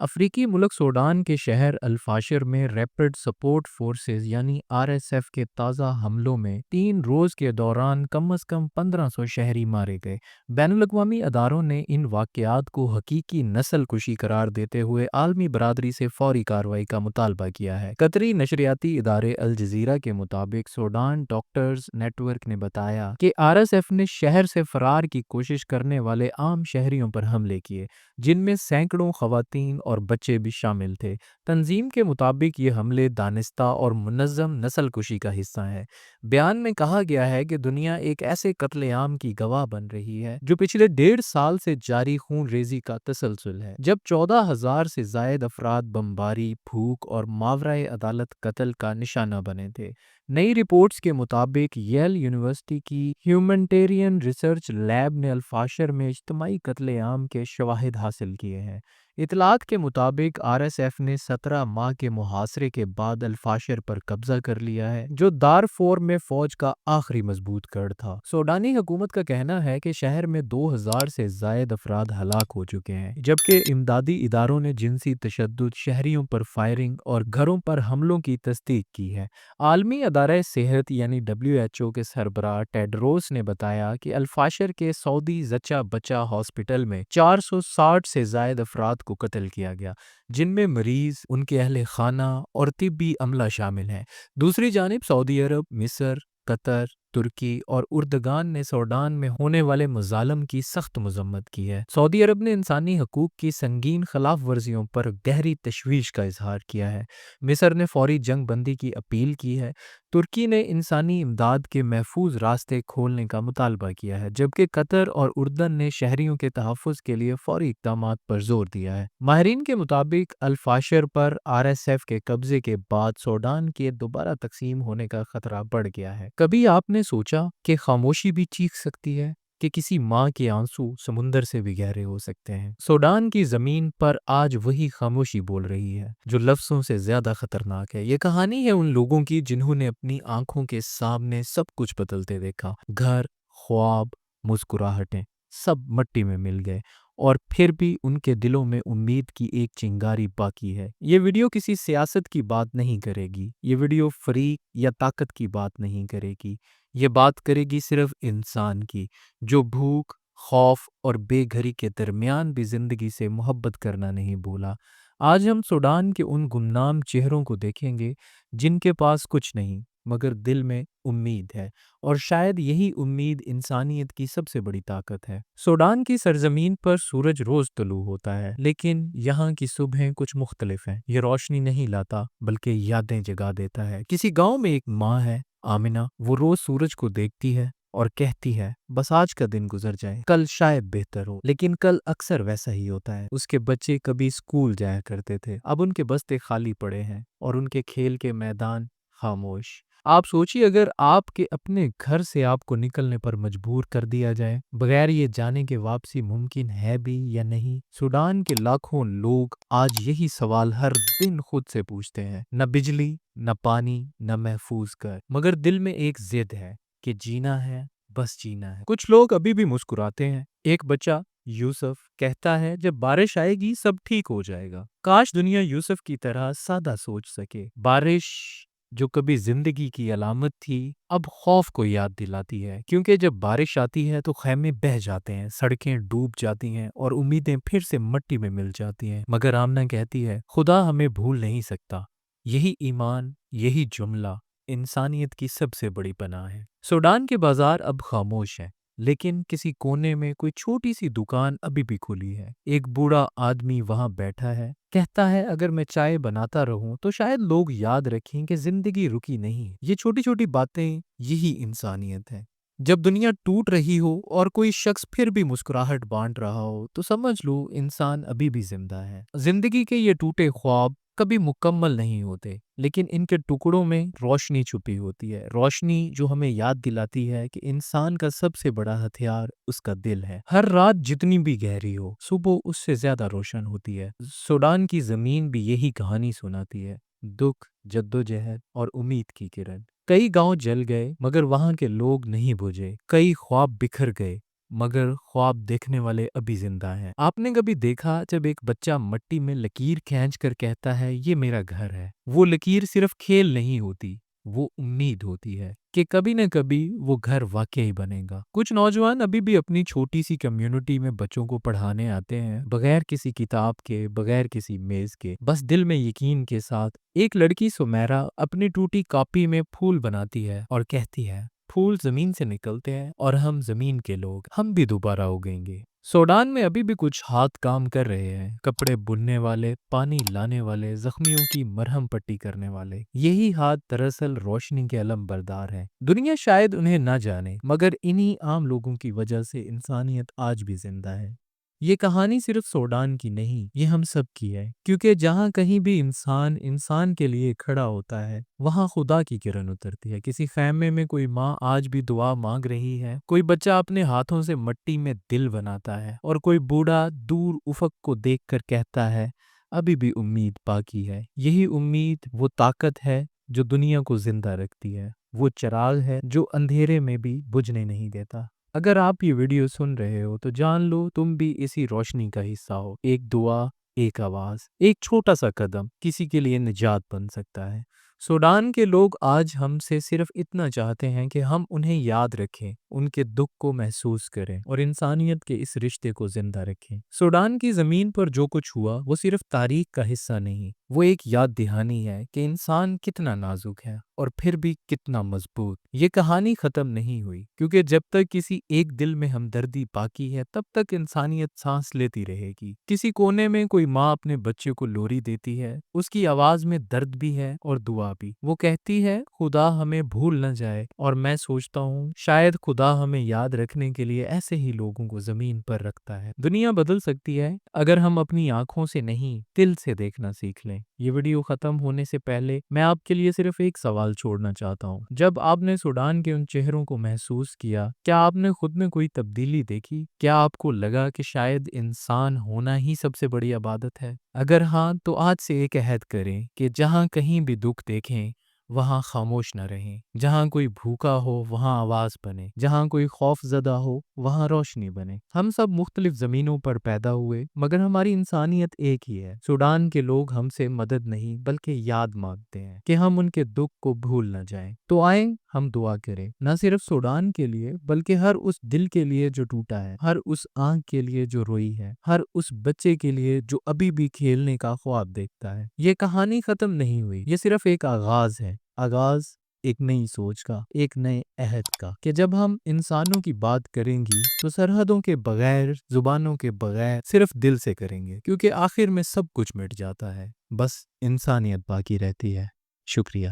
افریقی ملک سوڈان کے شہر الفاشر میں ریپڈ سپورٹ فورسز یعنی RSF کے تازہ حملوں میں 3 روز کے دوران کم از کم 1500 شہری مارے گئے۔ بین الاقوامی اداروں نے ان واقعات کو حقیقی نسل کشی قرار دیتے ہوئے عالمی برادری سے فوری کارروائی کا مطالبہ کیا ہے۔ قطری نشریاتی ادارے الجزیرہ کے مطابق سوڈان ڈاکٹرز نیٹ ورک نے بتایا کہ RSF نے شہر سے فرار کی کوشش کرنے والے عام شہریوں پر حملے کیے، جن میں سینکڑوں خواتین اور بچے بھی شامل تھے۔ تنظیم کے مطابق یہ حملے دانستہ اور منظم نسل کشی کا حصہ ہیں۔ بیان میں کہا گیا ہے کہ دنیا ایک ایسے قتل عام کی گواہ بن رہی ہے جو پچھلے 1.5 سال سے جاری خون ریزی کا تسلسل ہے، جب 14,000 سے زائد افراد بمباری، بھوک اور ماورائے عدالت قتل کا نشانہ بنے تھے۔ نئی رپورٹس کے مطابق ییل یونیورسٹی کی ہیومینٹیرین ریسرچ لیب نے الفاشر میں اجتماعی قتل عام کے شواہد حاصل کیے ہیں۔ اطلاعات کے مطابق RSF نے 17 ماہ کے محاصرے کے بعد الفاشر پر قبضہ کر لیا ہے، جو دارفور میں فوج کا آخری مضبوط گڑھ تھا۔ سوڈانی حکومت کا کہنا ہے کہ شہر میں 2000 سے زائد افراد ہلاک ہو چکے ہیں، جبکہ امدادی اداروں نے جنسی تشدد، شہریوں پر فائرنگ اور گھروں پر حملوں کی تصدیق کی ہے۔ عالمی ادارہ صحت یعنی WHO کے سربراہ ٹیڈروس نے بتایا کہ الفاشر کے سعودی زچہ بچہ ہاسپٹل میں 460 سے زائد افراد کو قتل کیا گیا، جن میں مریض، ان کے اہل خانہ اور طبی عملہ شامل ہیں۔ دوسری جانب سعودی عرب، مصر، قطر، ترکی اور اردگان نے سوڈان میں ہونے والے مظالم کی سخت مذمت کی ہے۔ سعودی عرب نے انسانی حقوق کی سنگین خلاف ورزیوں پر گہری تشویش کا اظہار کیا ہے۔ مصر نے فوری جنگ بندی کی اپیل کی ہے۔ ترکی نے انسانی امداد کے محفوظ راستے کھولنے کا مطالبہ کیا ہے، جبکہ قطر اور اردن نے شہریوں کے تحفظ کے لیے فوری اقدامات پر زور دیا ہے۔ ماہرین کے مطابق الفاشر پر RSF کے قبضے کے بعد سوڈان کے دوبارہ تقسیم ہونے کا خطرہ بڑھ گیا ہے۔ کبھی آپ نے سوچا کہ خاموشی بھی چیخ سکتی ہے، کہ کسی ماں کے آنسو سمندر سے بھی گہرے ہو سکتے ہیں؟ سوڈان کی زمین پر آج وہی خاموشی بول رہی ہے جو لفظوں سے زیادہ خطرناک ہے۔ یہ کہانی ہے ان لوگوں کی جنہوں نے اپنی آنکھوں کے سامنے سب کچھ بدلتے دیکھا۔ گھر، خواب، مسکراہٹیں، سب مٹی میں مل گئے، اور پھر بھی ان کے دلوں میں امید کی ایک چنگاری باقی ہے۔ یہ ویڈیو کسی سیاست کی بات نہیں کرے گی، یہ ویڈیو فریق یا طاقت کی بات نہیں کرے گی، یہ بات کرے گی صرف انسان کی، جو بھوک، خوف اور بے گھری کے درمیان بھی زندگی سے محبت کرنا نہیں بھولا۔ آج ہم سوڈان کے ان گمنام چہروں کو دیکھیں گے جن کے پاس کچھ نہیں مگر دل میں امید ہے، اور شاید یہی امید انسانیت کی سب سے بڑی طاقت ہے۔ سوڈان کی سرزمین پر سورج روز طلوع ہوتا ہے، لیکن یہاں کی صبحیں کچھ مختلف ہیں۔ یہ روشنی نہیں لاتا بلکہ یادیں جگا دیتا ہے۔ کسی گاؤں میں ایک ماں ہے، آمنہ، وہ روز سورج کو دیکھتی ہے اور کہتی ہے بس آج کا دن گزر جائے، کل شاید بہتر ہو۔ لیکن کل اکثر ویسا ہی ہوتا ہے۔ اس کے بچے کبھی اسکول جایا کرتے تھے، اب ان کے بستے خالی پڑے ہیں اور ان کے کھیل کے میدان خاموش۔ آپ سوچیے اگر آپ کے اپنے گھر سے آپ کو نکلنے پر مجبور کر دیا جائے، بغیر یہ جانے کہ واپسی ممکن ہے بھی یا نہیں۔ سوڈان کے لاکھوں لوگ آج یہی سوال ہر دن خود سے پوچھتے ہیں، نہ بجلی، نہ پانی، نہ محفوظ گھر، مگر دل میں ایک ضد ہے کہ جینا ہے، بس جینا ہے۔ کچھ لوگ ابھی بھی مسکراتے ہیں۔ ایک بچہ یوسف کہتا ہے جب بارش آئے گی سب ٹھیک ہو جائے گا۔ کاش دنیا یوسف کی طرح سادہ سوچ سکے۔ بارش جو کبھی زندگی کی علامت تھی اب خوف کو یاد دلاتی ہے، کیونکہ جب بارش آتی ہے تو خیمے بہہ جاتے ہیں، سڑکیں ڈوب جاتی ہیں اور امیدیں پھر سے مٹی میں مل جاتی ہیں۔ مگر آمنہ کہتی ہے خدا ہمیں بھول نہیں سکتا۔ یہی ایمان، یہی جملہ انسانیت کی سب سے بڑی پناہ ہے۔ سوڈان کے بازار اب خاموش ہیں، لیکن کسی کونے میں کوئی چھوٹی سی دکان ابھی بھی کھلی ہے۔ ایک بوڑھا آدمی وہاں بیٹھا ہے، کہتا ہے اگر میں چائے بناتا رہوں تو شاید لوگ یاد رکھیں کہ زندگی رکی نہیں۔ یہ چھوٹی چھوٹی باتیں، یہی انسانیت ہے۔ جب دنیا ٹوٹ رہی ہو اور کوئی شخص پھر بھی مسکراہٹ بانٹ رہا ہو تو سمجھ لو انسان ابھی بھی زندہ ہے۔ زندگی کے یہ ٹوٹے خواب کبھی مکمل نہیں ہوتے، لیکن ان کے ٹکڑوں میں روشنی چھپی ہوتی ہے، روشنی جو ہمیں یاد دلاتی ہے کہ انسان کا سب سے بڑا ہتھیار اس کا دل ہے۔ ہر رات جتنی بھی گہری ہو، صبح اس سے زیادہ روشن ہوتی ہے۔ سوڈان کی زمین بھی یہی کہانی سناتی ہے، دکھ، جدوجہد اور امید کی کرن۔ کئی گاؤں جل گئے مگر وہاں کے لوگ نہیں بجھے، کئی خواب بکھر گئے مگر خواب دیکھنے والے ابھی زندہ ہیں۔ آپ نے کبھی دیکھا جب ایک بچہ مٹی میں لکیر کھینچ کر کہتا ہے یہ میرا گھر ہے؟ وہ لکیر صرف کھیل نہیں ہوتی، وہ امید ہوتی ہے کہ کبھی نہ کبھی وہ گھر واقعی بنے گا۔ کچھ نوجوان ابھی بھی اپنی چھوٹی سی کمیونٹی میں بچوں کو پڑھانے آتے ہیں، بغیر کسی کتاب کے، بغیر کسی میز کے، بس دل میں یقین کے ساتھ۔ ایک لڑکی سمیرا اپنی ٹوٹی کاپی میں پھول بناتی ہے اور کہتی ہے پھول زمین سے نکلتے ہیں اور ہم زمین کے لوگ، ہم بھی دوبارہ اگیں گے۔ سوڈان میں ابھی بھی کچھ ہاتھ کام کر رہے ہیں، کپڑے بننے والے، پانی لانے والے، زخمیوں کی مرہم پٹی کرنے والے۔ یہی ہاتھ دراصل روشنی کے علم بردار ہیں۔ دنیا شاید انہیں نہ جانے، مگر انہی عام لوگوں کی وجہ سے انسانیت آج بھی زندہ ہے۔ یہ کہانی صرف سوڈان کی نہیں، یہ ہم سب کی ہے، کیونکہ جہاں کہیں بھی انسان کے لیے کھڑا ہوتا ہے، وہاں خدا کی کرن اترتی ہے۔ کسی خیمے میں کوئی ماں آج بھی دعا مانگ رہی ہے، کوئی بچہ اپنے ہاتھوں سے مٹی میں دل بناتا ہے، اور کوئی بوڑھا دور افق کو دیکھ کر کہتا ہے ابھی بھی امید باقی ہے۔ یہی امید وہ طاقت ہے جو دنیا کو زندہ رکھتی ہے، وہ چراغ ہے جو اندھیرے میں بھی بجھنے نہیں دیتا۔ اگر آپ یہ ویڈیو سن رہے ہو تو جان لو تم بھی اسی روشنی کا حصہ ہو۔ ایک دعا، ایک آواز، ایک چھوٹا سا قدم کسی کے لیے نجات بن سکتا ہے۔ سوڈان کے لوگ آج ہم سے صرف اتنا چاہتے ہیں کہ ہم انہیں یاد رکھیں، ان کے دکھ کو محسوس کریں اور انسانیت کے اس رشتے کو زندہ رکھیں۔ سوڈان کی زمین پر جو کچھ ہوا وہ صرف تاریخ کا حصہ نہیں، وہ ایک یاد دہانی ہے کہ انسان کتنا نازک ہے اور پھر بھی کتنا مضبوط۔ یہ کہانی ختم نہیں ہوئی، کیونکہ جب تک کسی ایک دل میں ہمدردی باقی ہے تب تک انسانیت سانس لیتی رہے گی۔ کسی کونے میں کوئی ماں اپنے بچے کو لوری دیتی ہے، اس کی آواز میں درد بھی ہے اور دعا بھی۔ وہ کہتی ہے خدا ہمیں بھول نہ جائے، اور میں سوچتا ہوں شاید خدا ہمیں یاد رکھنے کے لیے ایسے ہی لوگوں کو زمین پر رکھتا ہے۔ دنیا بدل سکتی ہے اگر ہم اپنی آنکھوں سے نہیں، دل سے دیکھنا سیکھ لیں۔ یہ ویڈیو ختم ہونے سے پہلے میں آپ کے لیے صرف ایک سوال چھوڑنا چاہتا ہوں۔ جب آپ نے سوڈان کے ان چہروں کو محسوس کیا، کیا آپ نے خود میں کوئی تبدیلی دیکھی؟ کیا آپ کو لگا کہ شاید انسان ہونا ہی سب سے بڑی عبادت ہے؟ اگر ہاں تو آج سے ایک عہد کریں کہ جہاں کہیں بھی دکھ دیکھیں وہاں خاموش نہ رہیں، جہاں کوئی بھوکا ہو وہاں آواز بنے، جہاں کوئی خوف زدہ ہو وہاں روشنی بنے۔ ہم سب مختلف زمینوں پر پیدا ہوئے، مگر ہماری انسانیت ایک ہی ہے۔ سوڈان کے لوگ ہم سے مدد نہیں بلکہ یاد مانگتے ہیں کہ ہم ان کے دکھ کو بھول نہ جائیں۔ تو آئیں ہم دعا کریں، نہ صرف سوڈان کے لیے بلکہ ہر اس دل کے لیے جو ٹوٹا ہے، ہر اس آنکھ کے لیے جو روئی ہے، ہر اس بچے کے لیے جو ابھی بھی کھیلنے کا خواب دیکھتا ہے۔ یہ کہانی ختم نہیں ہوئی، یہ صرف ایک آغاز ہے، آغاز ایک نئی سوچ کا، ایک نئے عہد کا، کہ جب ہم انسانوں کی بات کریں گی تو سرحدوں کے بغیر، زبانوں کے بغیر، صرف دل سے کریں گے، کیونکہ آخر میں سب کچھ مٹ جاتا ہے، بس انسانیت باقی رہتی ہے۔ شکریہ۔